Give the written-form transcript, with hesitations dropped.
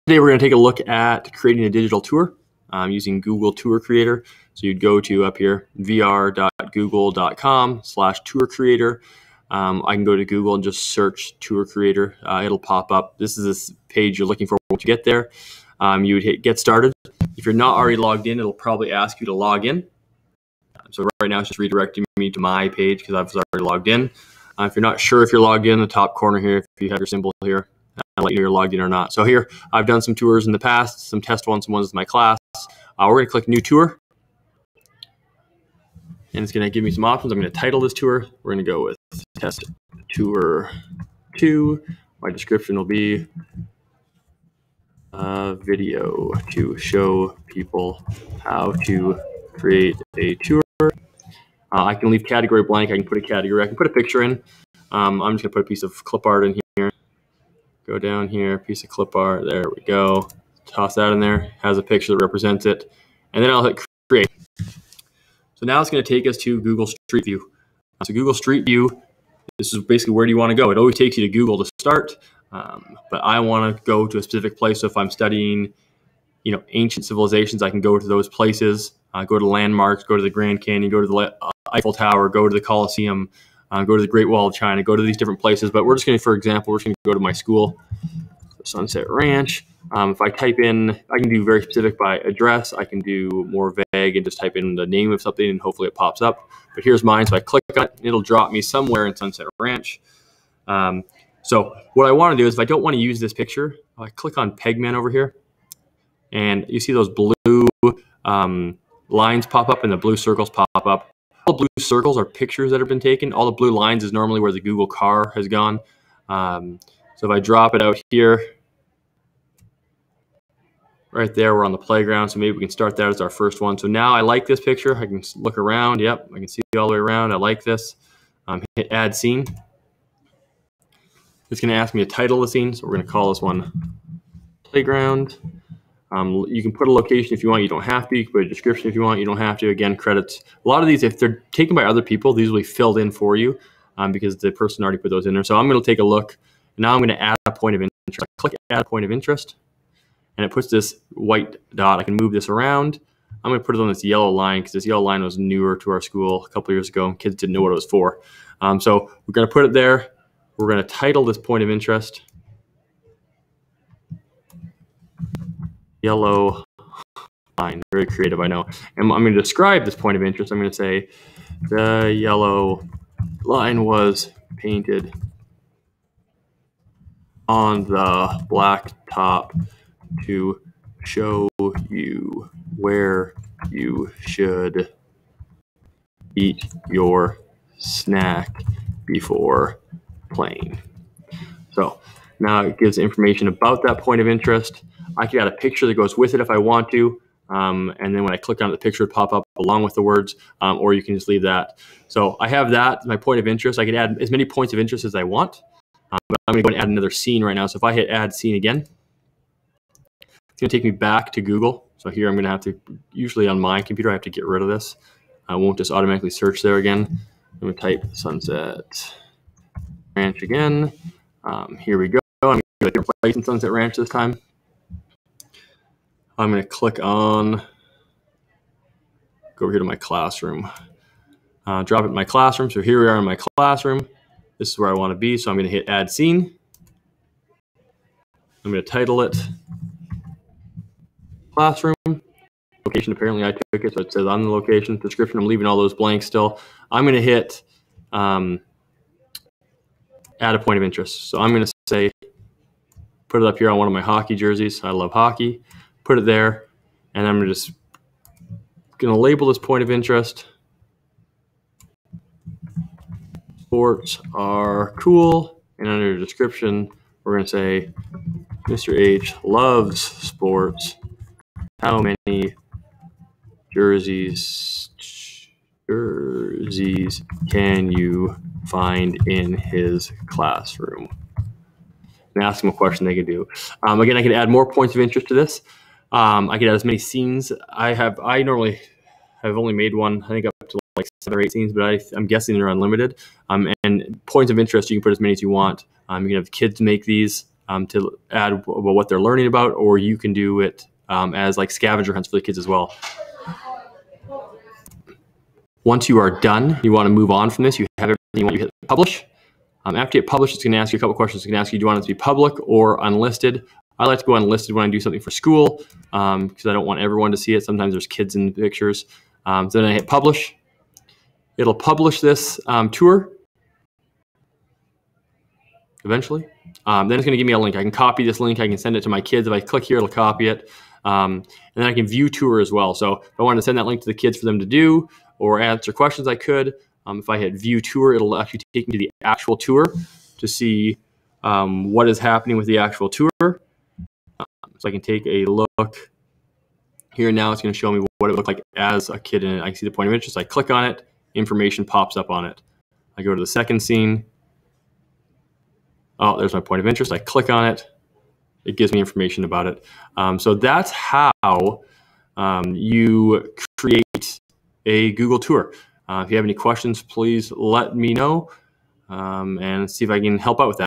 Today we're going to take a look at creating a digital tour using Google Tour Creator. So you'd go to up here, vr.google.com/tour creator. I can go to Google and just search Tour Creator. It'll pop up. This is this page you're looking for once you get there. You would hit Get Started. If you're not already logged in, it'll probably ask you to log in. So right now it's just redirecting me to my page because I was already logged in. If you're not sure if you're logged in the top corner here, if you have your symbol here, I'll let you know you're logged in or not. So here, I've done some tours in the past, some test ones, some ones with my class. We're going to click New Tour. And it's going to give me some options. I'm going to title this tour. We're going to go with Test Tour 2. My description will be a video to show people how to create a tour. I can leave category blank. I can put a category. I can put a picture in. I'm just going to put a piece of clip art in here. Go down here, piece of clip art. There we go. Toss that in there. Has a picture that represents it. And then I'll hit create. So now it's going to take us to Google Street View. So Google Street View, this is basically where do you want to go. It always takes you to Google to start, but I want to go to a specific place. So if I'm studying, ancient civilizations, I can go to those places. Go to landmarks, go to the Grand Canyon, go to the Eiffel Tower, go to the Colosseum, go to the Great Wall of China, go to these different places. But we're just going to, for example, we're just going to go to my school, Sunset Ranch. If I type in, I can do very specific by address. I can do more vague and just type in the name of something and hopefully it pops up. But here's mine. So I click on it, it'll drop me somewhere in Sunset Ranch. So what I want to do is if I don't want to use this picture, I click on Pegman over here. And you see those blue lines pop up and the blue circles pop up. All the blue circles are pictures that have been taken. All the blue lines is normally where the Google car has gone. So if I drop it out here, right there, we're on the playground. So maybe we can start that as our first one. So now I like this picture. I can look around. Yep, I can see all the way around. I like this. Hit Add Scene. It's going to ask me to title the scene. So we're going to call this one Playground. You can put a location if you want. You don't have to. You can put a description if you want. You don't have to. Again, credits. A lot of these, if they're taken by other people, these will be filled in for you because the person already put those in there. So I'm going to take a look. Now I'm going to add a point of interest. I click Add a Point of Interest, and it puts this white dot. I can move this around. I'm going to put it on this yellow line because this yellow line was newer to our school a couple of years ago, and kids didn't know what it was for. So we're going to put it there. We're going to title this point of interest Yellow Line. Very creative, I know. And I'm going to describe this point of interest. I'm going to say the yellow line was painted on the black top to show you where you should eat your snack before playing. So now it gives information about that point of interest. I can add a picture that goes with it if I want to. And then when I click on it, the picture would pop up along with the words, or you can just leave that. So I have that, my point of interest. I can add as many points of interest as I want. But I'm going to go and add another scene right now. So if I hit Add Scene again, it's going to take me back to Google. So here I'm going to have to, usually on my computer, I have to get rid of this. I won't just automatically search there again. I'm going to type Sunset Ranch again. Here we go. I'm going to go to a different place in Sunset Ranch this time. I'm going to click on, go over here to my classroom. Drop it in my classroom. So here we are in my classroom. This is where I want to be. So I'm going to hit Add Scene. I'm going to title it Classroom. Location, apparently I took it, so it says on the location. Description, I'm leaving all those blanks still. I'm going to hit Add a Point of Interest. So I'm going to say, put it up here on one of my hockey jerseys. I love hockey. Put it there, and I'm just going to label this point of interest. Sports are cool, and under description, we're going to say, Mr. H loves sports. How many jerseys can you find in his classroom? And ask them a question they could do. Again, I could add more points of interest to this. I could add as many scenes. I normally have only made one, I think up to like 7 or 8 scenes, but I'm guessing they're unlimited. And points of interest, you can put as many as you want. You can have kids make these. to add about what they're learning about, or you can do it as like scavenger hunts for the kids as well. Once you are done, you want to move on from this. You have everything you want, you hit publish. After you hit publish, it's going to ask you a couple questions. It's going to ask you, do you want it to be public or unlisted? I like to go unlisted when I do something for school because I don't want everyone to see it. Sometimes there's kids in the pictures. So then I hit publish. It'll publish this tour eventually. Then it's going to give me a link. I can copy this link. I can send it to my kids. If I click here, it'll copy it. And then I can view tour as well. So if I wanted to send that link to the kids for them to do or answer questions, I could. If I hit view tour, it'll actually take me to the actual tour to see what is happening with the actual tour. So I can take a look here now. It's going to show me what it looked like as a kid in it. I can see the point of interest. I click on it. Information pops up on it. I go to the second scene. Oh, there's my point of interest. I click on it. It gives me information about it. So that's how you create a Google tour. If you have any questions, please let me know and see if I can help out with that.